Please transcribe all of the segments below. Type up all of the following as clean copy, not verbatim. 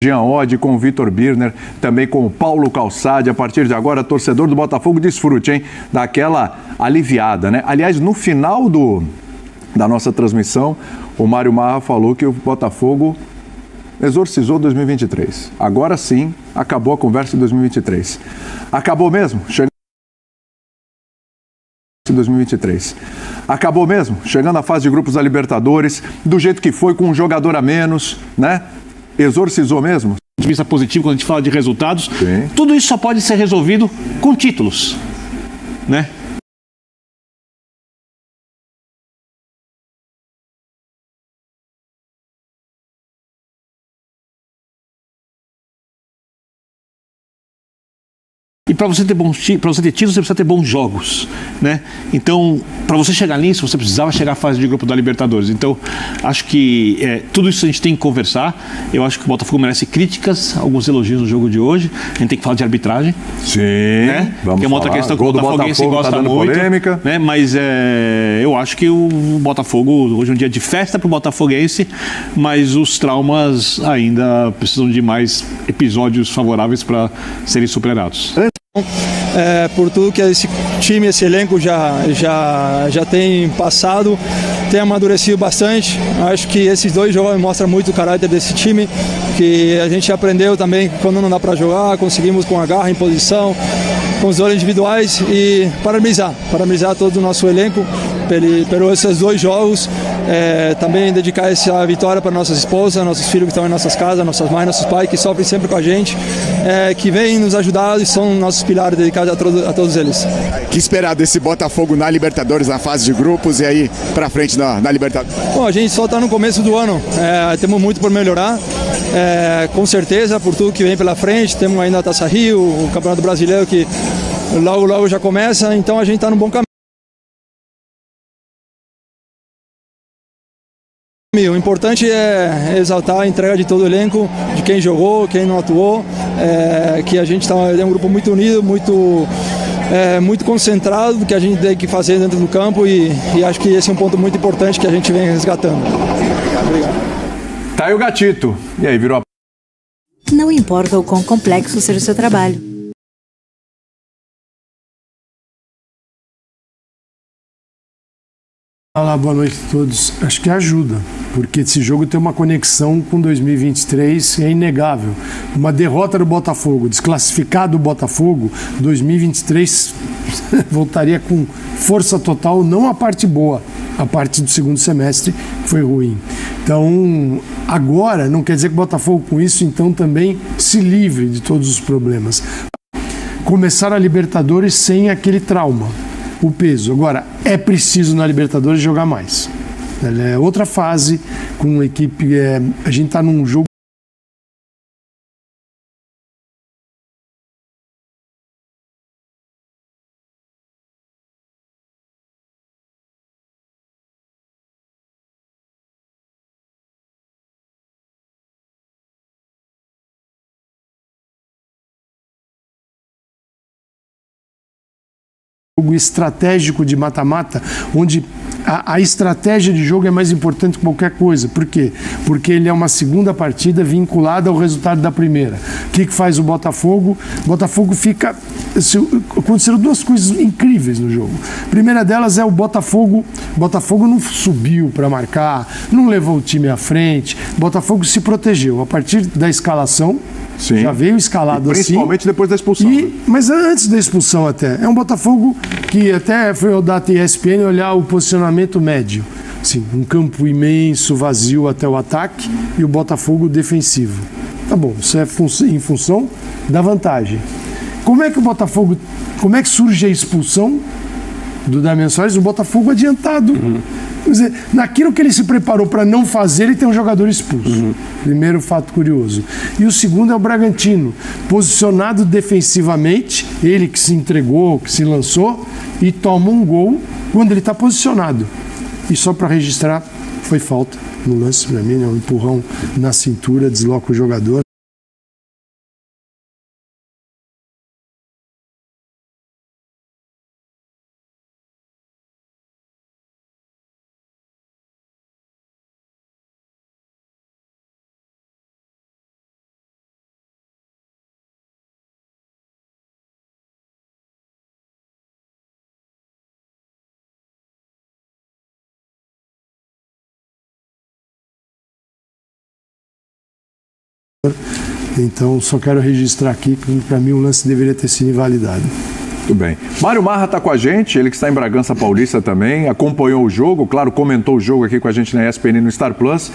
Jean Oddi, com o Vitor Birner, também com o Paulo Calçade. A partir de agora, torcedor do Botafogo, desfrute, hein? Daquela aliviada, né? Aliás, no final da nossa transmissão, o Mário Marra falou que o Botafogo exorcizou 2023. Agora sim, acabou a conversa de 2023. Acabou mesmo? Chegando 2023. Acabou mesmo? Chegando à fase de grupos da Libertadores, do jeito que foi, com um jogador a menos, né? Exorcizou mesmo? De vista positivo, quando a gente fala de resultados, Sim. Tudo isso só pode ser resolvido com títulos, né? E para você ter títulos, você precisa ter bons jogos, né? Então, para você chegar nisso, você precisava chegar à fase de grupo da Libertadores. Então, acho que tudo isso a gente tem que conversar. Eu acho que o Botafogo merece críticas, alguns elogios no jogo de hoje. A gente tem que falar de arbitragem. Sim, né? Vamos que é uma outra questão que o Botafoguense gosta tá muito. Polêmica. Né? Mas eu acho que o Botafogo, hoje é um dia de festa para o Botafoguense, mas os traumas ainda precisam de mais episódios favoráveis para serem superados. Por tudo que esse time, esse elenco já tem passado, tem amadurecido bastante. Acho que esses dois jogos mostram muito o caráter desse time, que a gente aprendeu também que quando não dá para jogar, conseguimos com a garra em posição, com os gols individuais, e parabenizar todo o nosso elenco pelos esses dois jogos. Também dedicar essa vitória para nossas esposas, nossos filhos que estão em nossas casas, nossas mães, nossos pais que sofrem sempre com a gente, que vêm nos ajudar e são nossos pilares dedicados a todos eles. O que esperar desse Botafogo na Libertadores, na fase de grupos e aí para frente na Libertadores? Bom, a gente só está no começo do ano, temos muito por melhorar, com certeza, por tudo que vem pela frente. Temos ainda a Taça Rio, o Campeonato Brasileiro que logo já começa, então a gente está no bom caminho. O importante é exaltar a entrega de todo o elenco, de quem jogou, quem não atuou, que a gente é um grupo muito unido, muito concentrado do que a gente tem que fazer dentro do campo, e acho que esse é um ponto muito importante que a gente vem resgatando. Obrigado. Tá aí o gatito. E aí, virou a... Não importa o quão complexo seja o seu trabalho. Olá, boa noite a todos. Acho que ajuda, porque esse jogo tem uma conexão com 2023, é inegável. Uma derrota do Botafogo, desclassificado o Botafogo, 2023 voltaria com força total, não a parte boa, a parte do segundo semestre foi ruim. Então, agora, não quer dizer que o Botafogo com isso, então, também se livre de todos os problemas. Começar a Libertadores sem aquele trauma. O peso. Agora, é preciso na Libertadores jogar mais. Ela é outra fase, com uma equipe... a gente está num jogo estratégico de mata-mata, onde a estratégia de jogo é mais importante que qualquer coisa. Por quê? Porque ele é uma segunda partida vinculada ao resultado da primeira. O que faz o Botafogo? O Botafogo fica... Aconteceram duas coisas incríveis no jogo. A primeira delas é o Botafogo. O Botafogo não subiu para marcar, não levou o time à frente. O Botafogo se protegeu. A partir da escalação, Sim. Já veio escalado principalmente assim. Depois da expulsão. Mas antes da expulsão até. É um Botafogo que até foi o da ESPN olhar o posicionamento médio. Assim, um campo imenso, vazio até o ataque, e o Botafogo defensivo. Tá bom, isso é em função da vantagem. Como é que surge a expulsão do Damian Soares? O Botafogo adiantado. Quer dizer, naquilo que ele se preparou para não fazer, ele tem um jogador expulso. Primeiro fato curioso. E o segundo é o Bragantino, posicionado defensivamente, ele que se entregou, que se lançou, e toma um gol quando ele está posicionado. E só para registrar, foi falta no lance, para mim, né? Um empurrão na cintura, desloca o jogador. Então, só quero registrar aqui que, para mim, o lance deveria ter sido invalidado. Muito bem. Mário Marra está com a gente, ele que está em Bragança Paulista também, acompanhou o jogo, claro, comentou o jogo aqui com a gente na ESPN no Star Plus.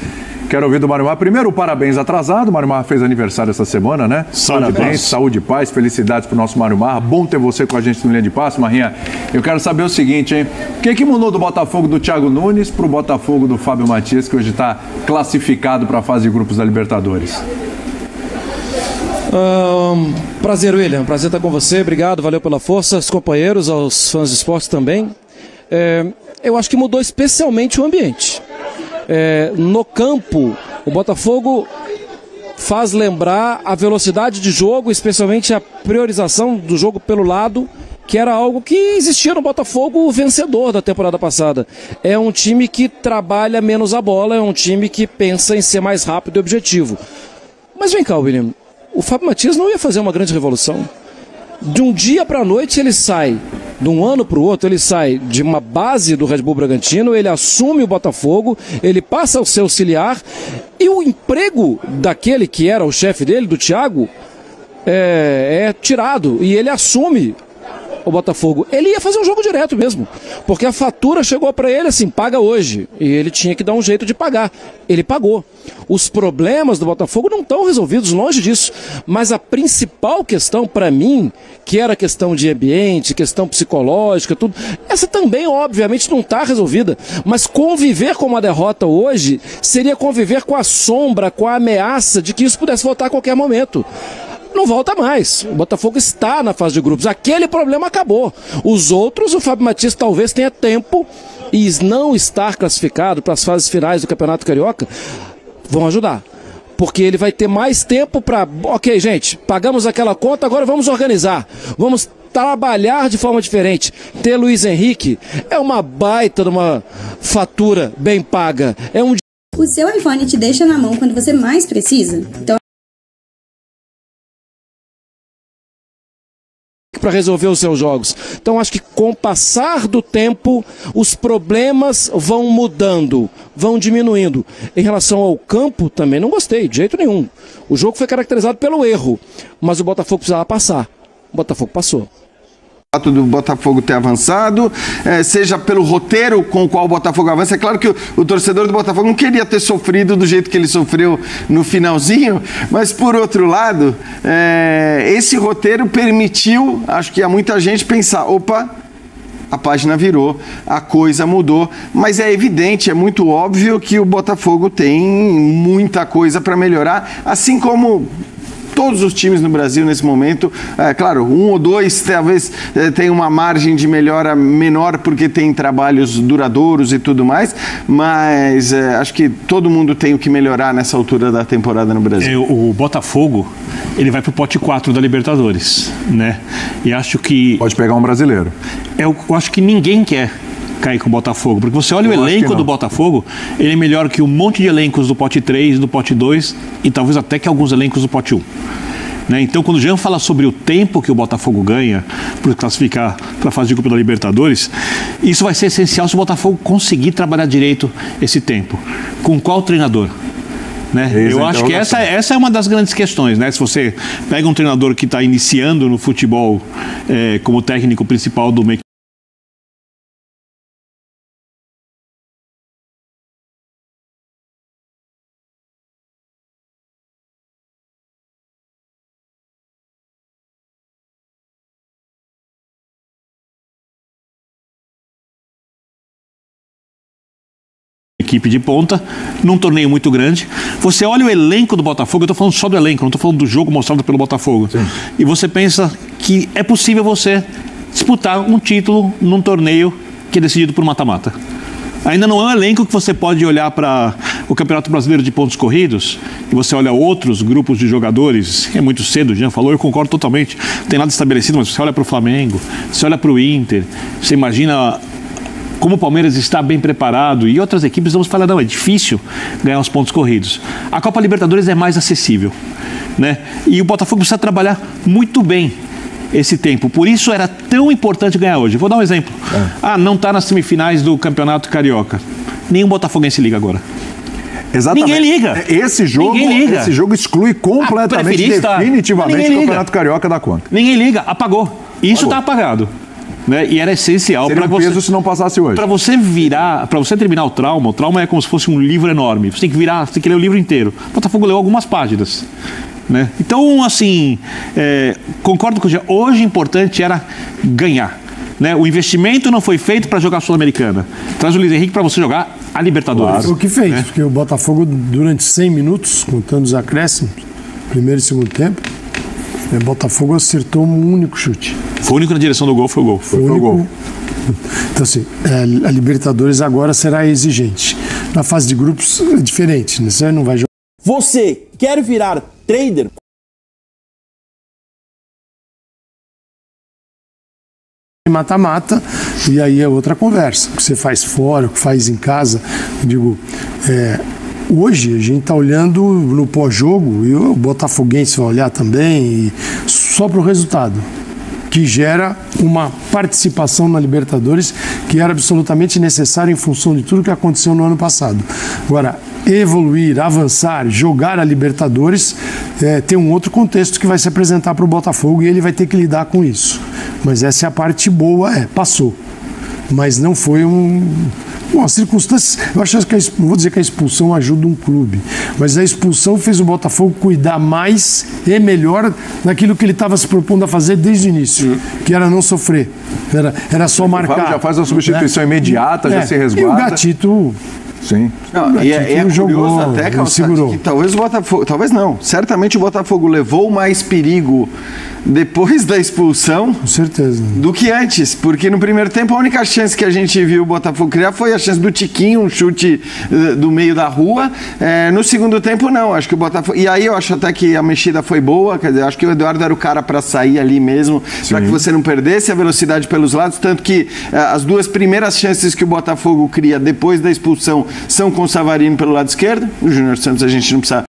Quero ouvir do Mário Marra. Primeiro, parabéns atrasado. O Mário Marra fez aniversário essa semana, né? Parabéns, saúde e paz, felicidades para o nosso Mário Marra. Bom ter você com a gente no Linha de Passe, Marrinha. Eu quero saber o seguinte, hein? O que mudou do Botafogo do Thiago Nunes para o Botafogo do Fábio Matias, que hoje está classificado para a fase de grupos da Libertadores? Prazer, William. Prazer estar com você. Obrigado, valeu pela força. Aos companheiros, aos fãs de esporte também. Eu acho que mudou especialmente o ambiente. No campo, o Botafogo faz lembrar a velocidade de jogo, especialmente a priorização do jogo pelo lado, que era algo que existia no Botafogo vencedor da temporada passada. É um time que trabalha menos a bola, é um time que pensa em ser mais rápido e objetivo. Mas vem cá, William. O Fábio Matias não ia fazer uma grande revolução. De um dia para a noite ele sai, de um ano para o outro, ele sai de uma base do Red Bull Bragantino, ele assume o Botafogo, ele passa a ser auxiliar, e o emprego daquele que era o chefe dele, do Thiago, é tirado, e ele assume o Botafogo. Ele ia fazer um jogo direto mesmo, porque a fatura chegou para ele assim, paga hoje, e ele tinha que dar um jeito de pagar. Ele pagou. Os problemas do Botafogo não estão resolvidos, longe disso, mas a principal questão para mim, que era questão de ambiente, questão psicológica, tudo, essa também obviamente não está resolvida, mas conviver com uma derrota hoje seria conviver com a sombra, com a ameaça de que isso pudesse voltar a qualquer momento. Não volta mais. O Botafogo está na fase de grupos. Aquele problema acabou. Os outros, o Fábio Matias talvez tenha tempo, e não estar classificado para as fases finais do Campeonato Carioca vão ajudar. Porque ele vai ter mais tempo para... Ok, gente, pagamos aquela conta, agora vamos organizar. Vamos trabalhar de forma diferente. Ter Luiz Henrique é uma baita de uma fatura bem paga. O seu iPhone te deixa na mão quando você mais precisa? Então, para resolver os seus jogos. Então acho que com o passar do tempo os problemas vão mudando, vão diminuindo. Em relação ao campo também não gostei, de jeito nenhum. O jogo foi caracterizado pelo erro, mas o Botafogo precisava passar. O Botafogo passou. Do Botafogo ter avançado, seja pelo roteiro com o qual o Botafogo avança. É claro que o torcedor do Botafogo não queria ter sofrido do jeito que ele sofreu no finalzinho, mas por outro lado, esse roteiro permitiu, acho que a muita gente pensar, opa, a página virou, a coisa mudou, mas é evidente, é muito óbvio que o Botafogo tem muita coisa para melhorar, assim como todos os times no Brasil nesse momento. Claro, um ou dois talvez tenha uma margem de melhora menor porque tem trabalhos duradouros e tudo mais, mas acho que todo mundo tem o que melhorar nessa altura da temporada no Brasil. O Botafogo, ele vai pro pote 4 da Libertadores, né? E acho que... Pode pegar um brasileiro. Eu acho que ninguém quer cair com o Botafogo, porque você olha o elenco do Botafogo, ele é melhor que um monte de elencos do pote 3, do pote 2 e talvez até que alguns elencos do pote 1. Né? Então, quando o Jean fala sobre o tempo que o Botafogo ganha por classificar para a fase de grupo da Libertadores, isso vai ser essencial se o Botafogo conseguir trabalhar direito esse tempo. Com qual treinador? Né? Eu acho que essa é uma das grandes questões, né? Se você pega um treinador que está iniciando no futebol como técnico principal de uma equipe de ponta, num torneio muito grande. Você olha o elenco do Botafogo, eu estou falando só do elenco, não estou falando do jogo mostrado pelo Botafogo. Sim. E você pensa que é possível você disputar um título num torneio que é decidido por mata-mata. Ainda não é um elenco que você pode olhar para o Campeonato Brasileiro de Pontos Corridos, e você olha outros grupos de jogadores, é muito cedo, o Jean falou, eu concordo totalmente, não tem nada estabelecido, mas você olha para o Flamengo, você olha para o Inter, você imagina como o Palmeiras está bem preparado e outras equipes, vamos falar, não, é difícil ganhar os pontos corridos. A Copa Libertadores é mais acessível, né? E o Botafogo precisa trabalhar muito bem esse tempo. Por isso era tão importante ganhar hoje. Vou dar um exemplo. Não está nas semifinais do Campeonato Carioca. Nenhum botafoguense liga agora. Exatamente. Ninguém liga. Esse jogo exclui completamente, definitivamente o Campeonato Carioca da conta. Ninguém liga, apagou. Isso está apagado. Né? E era essencial para você. Peso se não passasse hoje. Para você virar, para você terminar o trauma é como se fosse um livro enorme. Você tem que virar, você tem que ler o livro inteiro. O Botafogo leu algumas páginas. Né? Então, assim, concordo com o Jean. Hoje o importante era ganhar. Né? O investimento não foi feito para jogar a Sul-Americana. Traz o Luiz Henrique para você jogar a Libertadores. Claro. O que fez, porque o Botafogo, durante 100 minutos, contando os acréscimos, primeiro e segundo tempo, o Botafogo acertou um único chute. Foi o único na direção do gol, foi o gol. Foi o gol. Então, assim, a Libertadores agora será exigente. Na fase de grupos é diferente, né? Você não vai jogar. Você quer virar trader? Mata-mata, e aí é outra conversa. O que você faz fora, o que faz em casa. Eu digo, hoje a gente está olhando no pós-jogo, e o botafoguense vai olhar também, e só para o resultado, que gera uma participação na Libertadores que era absolutamente necessária em função de tudo que aconteceu no ano passado. Agora, evoluir, avançar, jogar a Libertadores tem um outro contexto que vai se apresentar para o Botafogo e ele vai ter que lidar com isso. Mas essa é a parte boa, passou. Mas não foi as circunstâncias, eu acho que não vou dizer que a expulsão ajuda um clube, mas a expulsão fez o Botafogo cuidar mais e melhor daquilo que ele estava se propondo a fazer desde o início, que era não sofrer, era só marcar. Já faz a substituição imediata, já se resguarda. E o Gatito... Sim. Não, é jogou, curioso até, Calçado, que talvez o Botafogo, talvez não, certamente o Botafogo levou mais perigo depois da expulsão, com certeza, do que antes, porque no primeiro tempo a única chance que a gente viu o Botafogo criar foi a chance do Tiquinho, um chute do meio da rua. No segundo tempo não, acho que o Botafogo, e aí eu acho até que a mexida foi boa, quer dizer, acho que o Eduardo era o cara para sair ali mesmo, para que você não perdesse a velocidade pelos lados, tanto que as duas primeiras chances que o Botafogo cria depois da expulsão são com o Savarino pelo lado esquerdo. O Júnior Santos a gente não precisa